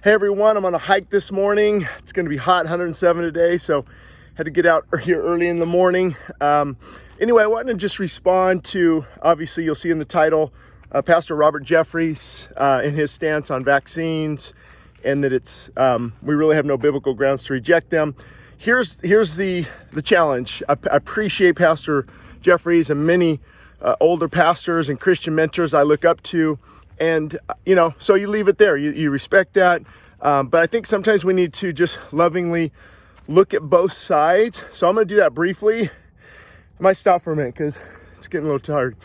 Hey everyone, I'm on a hike this morning. It's going to be hot, 107 today, so had to get out here early in the morning. Anyway, I wanted to just respond to, obviously you'll see in the title, Pastor Robert Jeffress and his stance on vaccines, and that it's we really have no biblical grounds to reject them. Here's the challenge. I appreciate Pastor Jeffress and many older pastors and Christian mentors I look up to. And, so you leave it there. You respect that. But I think sometimes we need to just lovingly look at both sides. So I'm going to do that briefly. I might stop for a minute because it's getting a little tired.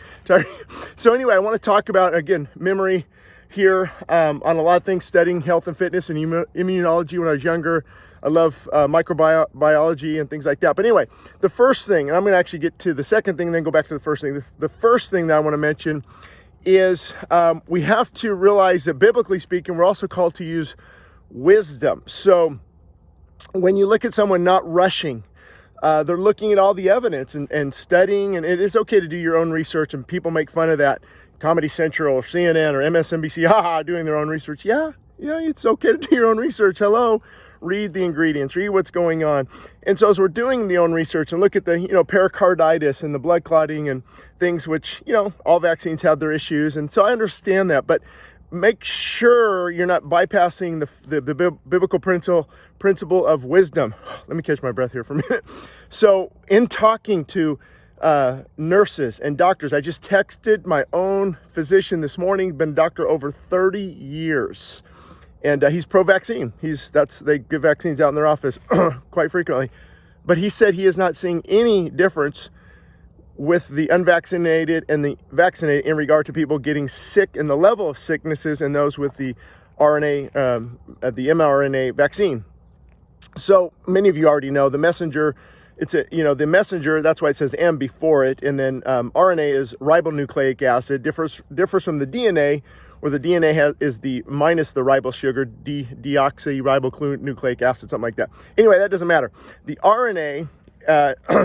So anyway, I want to talk about, again, memory here on a lot of things, studying health and fitness and immunology when I was younger. I love microbiology and things like that. But anyway, the first thing, and I'm going to actually get to the second thing and then go back to the first thing. The first thing that I want to mention is we have to realize that biblically speaking, we're also called to use wisdom. So when you look at someone not rushing, they're looking at all the evidence and studying, and it is okay to do your own research, and people make fun of that. Comedy Central or CNN or MSNBC, doing their own research. Yeah, it's okay to do your own research. Hello. Read the ingredients, read what's going on. And so as we're doing the own research and look at the, pericarditis and the blood clotting and things which, all vaccines have their issues. And so I understand that, but make sure you're not bypassing the biblical principle of wisdom. Let me catch my breath here for a minute. So in talking to nurses and doctors, I just texted my own physician this morning, been a doctor over 30 years. And he's pro-vaccine. They give vaccines out in their office quite frequently. But he said he is not seeing any difference with the unvaccinated and the vaccinated in regard to people getting sick and the level of sicknesses in those with the the mRNA vaccine. So many of you already know the messenger. The messenger, that's why it says M before it. And then RNA is ribonucleic acid, differs from the DNA, where the DNA is the minus the ribose sugar, deoxyribonucleic acid, something like that. Anyway, that doesn't matter. The RNA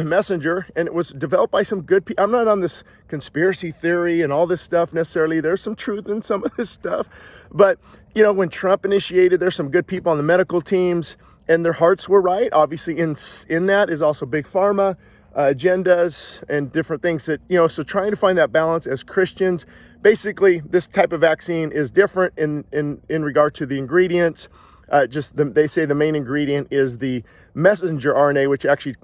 messenger, and it was developed by some good people. I'm not on this conspiracy theory and all this stuff necessarily. There's some truth in some of this stuff. But, when Trump initiated, there's some good people on the medical teams, and their hearts were right. Obviously, in that is also big pharma, agendas, and different things that, so trying to find that balance as Christians. Basically, this type of vaccine is different in regard to the ingredients. They say the main ingredient is the messenger RNA, which actually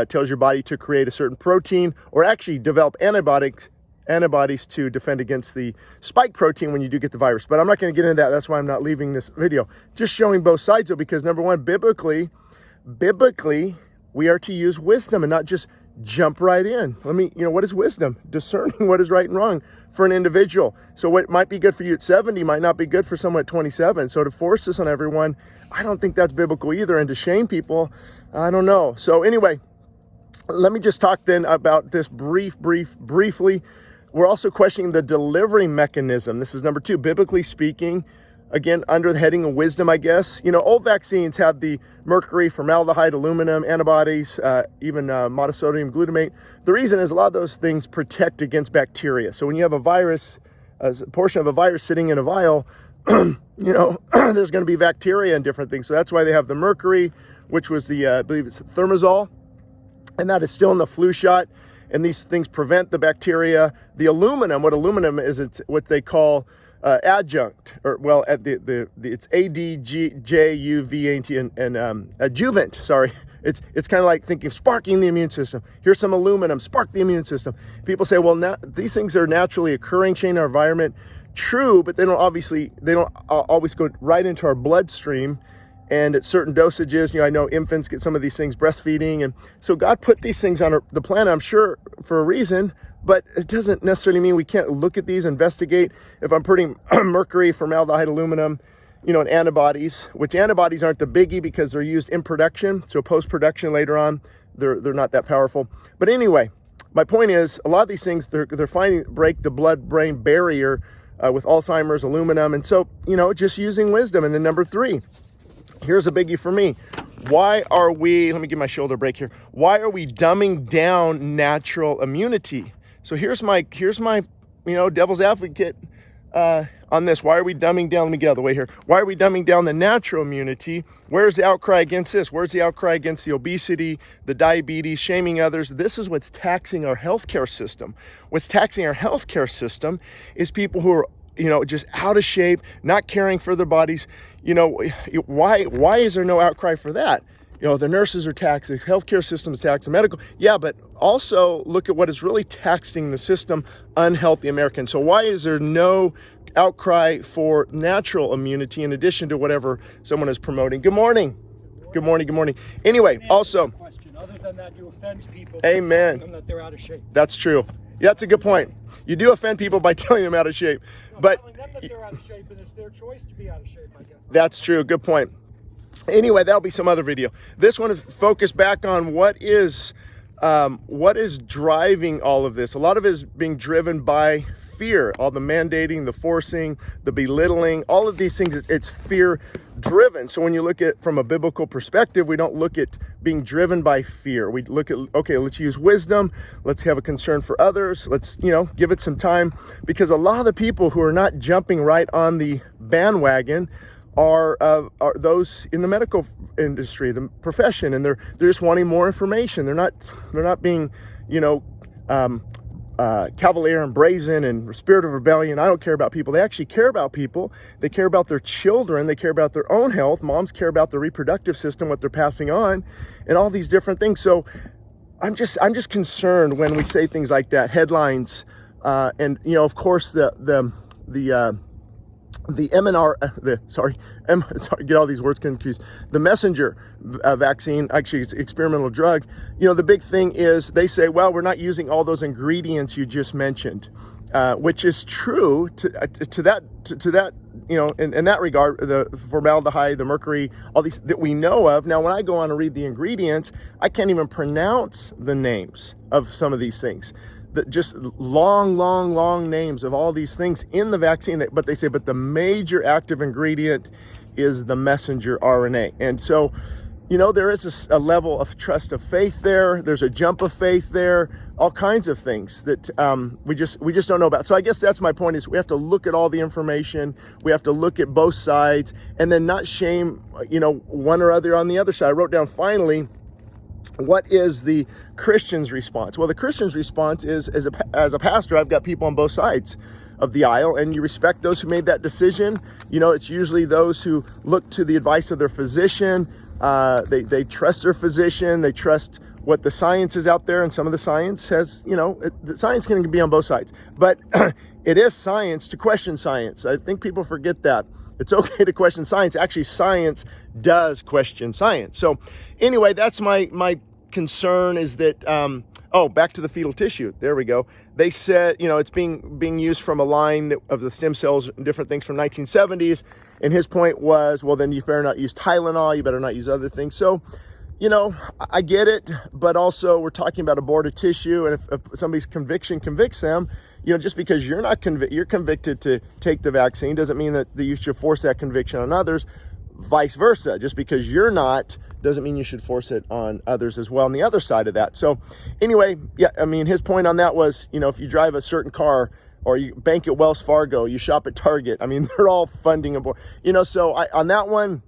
tells your body to create a certain protein or actually develop antibodies to defend against the spike protein when you do get the virus. But I'm not going to get into that. That's why I'm not leaving this video. Just showing both sides, though, because number one, biblically, we are to use wisdom and not just jump right in. What is wisdom? Discerning what is right and wrong for an individual. So what might be good for you at 70 might not be good for someone at 27. So to force this on everyone, I don't think that's biblical either. And to shame people, I don't know. So anyway, let me just talk then about this briefly. We're also questioning the delivery mechanism. This is number two, biblically speaking. Again, under the heading of wisdom, I guess. Old vaccines have the mercury, formaldehyde, aluminum, antibodies, even monosodium glutamate. The reason is a lot of those things protect against bacteria. So when you have a virus, a portion of a virus sitting in a vial, there's going to be bacteria and different things. So that's why they have the mercury, which was I believe it's thimerosal, and that is still in the flu shot. And these things prevent the bacteria. The aluminum, what aluminum is, it's what they call adjunct, it's ADJUVANT and adjuvant. Sorry, it's kind of like thinking of sparking the immune system. Here's some aluminum, spark the immune system. People say, well, now these things are naturally occurring, change our environment. True, but they don't always go right into our bloodstream. And at certain dosages, I know infants get some of these things breastfeeding. And so God put these things on the planet, I'm sure, for a reason, but it doesn't necessarily mean we can't look at these, investigate. If I'm putting mercury, formaldehyde, aluminum, and antibodies, which antibodies aren't the biggie because they're used in production. So post-production later on, they're not that powerful. But anyway, my point is a lot of these things, they're finding break the blood-brain barrier with Alzheimer's, aluminum. And so, just using wisdom. And then number three, here's a biggie for me. Why are we, let me give my shoulder break here. Why are we dumbing down natural immunity? So here's my devil's advocate on this. Why are we dumbing down, let me get out of the way here. Why are we dumbing down the natural immunity? Where's the outcry against this? Where's the outcry against the obesity, the diabetes, shaming others? This is what's taxing our healthcare system. What's taxing our healthcare system is people who are, just out of shape, not caring for their bodies. Why is there no outcry for that? The nurses are taxed, the healthcare system is taxed, the medical. Yeah, but also look at what is really taxing the system, unhealthy Americans. So why is there no outcry for natural immunity in addition to whatever someone is promoting? Good morning. Good morning. Good morning. Anyway, also. Other than that, you offend people. Amen. By telling them that they're out of shape. That's true. Yeah, that's a good point. You do offend people by telling them out of shape. No, but telling them that they're out of shape, and it's their choice to be out of shape, I guess. That's true. Good point. Anyway, that'll be some other video. This one is focused back on what is driving all of this. A lot of it is being driven by fear, all the mandating, the forcing, the belittling, all of these things, it's fear driven. So when you look at from a biblical perspective, we don't look at being driven by fear. We look at, okay, let's use wisdom. Let's have a concern for others. Let's, give it some time, because a lot of the people who are not jumping right on the bandwagon are those in the medical industry, the profession, and they're just wanting more information. They're not being, cavalier and brazen and spirit of rebellion. I don't care about people. They actually care about people. They care about their children. They care about their own health. Moms care about the reproductive system, what they're passing on, and all these different things. So I'm just concerned when we say things like that, headlines, and of course the get all these words confused. The messenger vaccine, actually it's experimental drug. The big thing is they say, well, we're not using all those ingredients you just mentioned, which is true to that, in that regard, the formaldehyde, the mercury, all these that we know of. Now, when I go on and read the ingredients, I can't even pronounce the names of some of these things. Just long names of all these things in the vaccine, but they say, but the major active ingredient is the messenger RNA. And so, there is a level of trust of faith there. There's a jump of faith there, all kinds of things that we just don't know about. So I guess that's my point, is we have to look at all the information. We have to look at both sides and then not shame, one or other on the other side. I wrote down finally, what is the Christian's response? Well, the Christian's response is, as a pastor, I've got people on both sides of the aisle, and you respect those who made that decision. It's usually those who look to the advice of their physician. They trust their physician. They trust what the science is out there, and some of the science says, the science can be on both sides. But it is science to question science. I think people forget that. It's okay to question science. Actually, science does question science. So anyway, that's my concern, is that, back to the fetal tissue. There we go. They said, it's being used from a line of the stem cells and different things from 1970s. And his point was, well, then you better not use Tylenol. You better not use other things. So, I get it, but also we're talking about aborted tissue. And if somebody's conviction convicts them, just because you're not you're convicted to take the vaccine doesn't mean that you should force that conviction on others. Vice versa. Just because you're not doesn't mean you should force it on others as well on the other side of that. So anyway, his point on that was, if you drive a certain car, or you bank at Wells Fargo, you shop at Target, they're all funding abort. So on that one,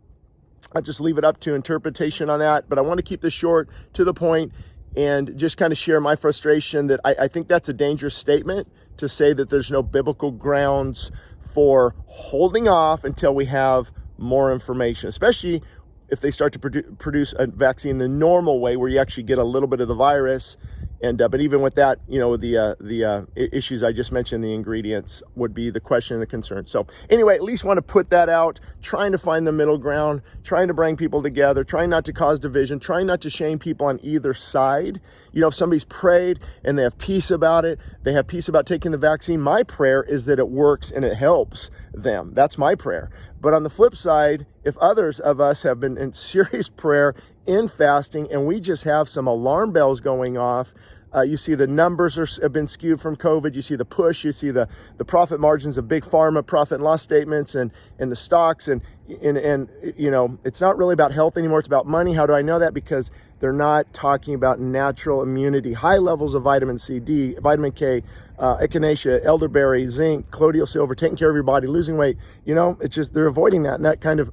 I'll just leave it up to interpretation on that. But I want to keep this short, to the point, and just kind of share my frustration that I think that's a dangerous statement, to say that there's no biblical grounds for holding off until we have more information, especially if they start to produce a vaccine the normal way, where you actually get a little bit of the virus. And but even with that, the issues I just mentioned, the ingredients would be the question and the concern. So anyway, at least want to put that out, trying to find the middle ground, trying to bring people together, trying not to cause division, trying not to shame people on either side. If somebody's prayed and they have peace about it, they have peace about taking the vaccine, my prayer is that it works and it helps them. That's my prayer. But on the flip side, if others of us have been in serious prayer, in fasting, and we just have some alarm bells going off, You see the numbers have been skewed from COVID. You see the push. You see the profit margins of big pharma, profit and loss statements, and the stocks. And you know, it's not really about health anymore. It's about money. How do I know that? Because they're not talking about natural immunity, high levels of vitamin C, D, vitamin K, echinacea, elderberry, zinc, colloidal silver, taking care of your body, losing weight. You know, it's just they're avoiding that, and that kind of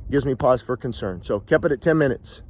gives me pause for concern. So kept it at 10 minutes.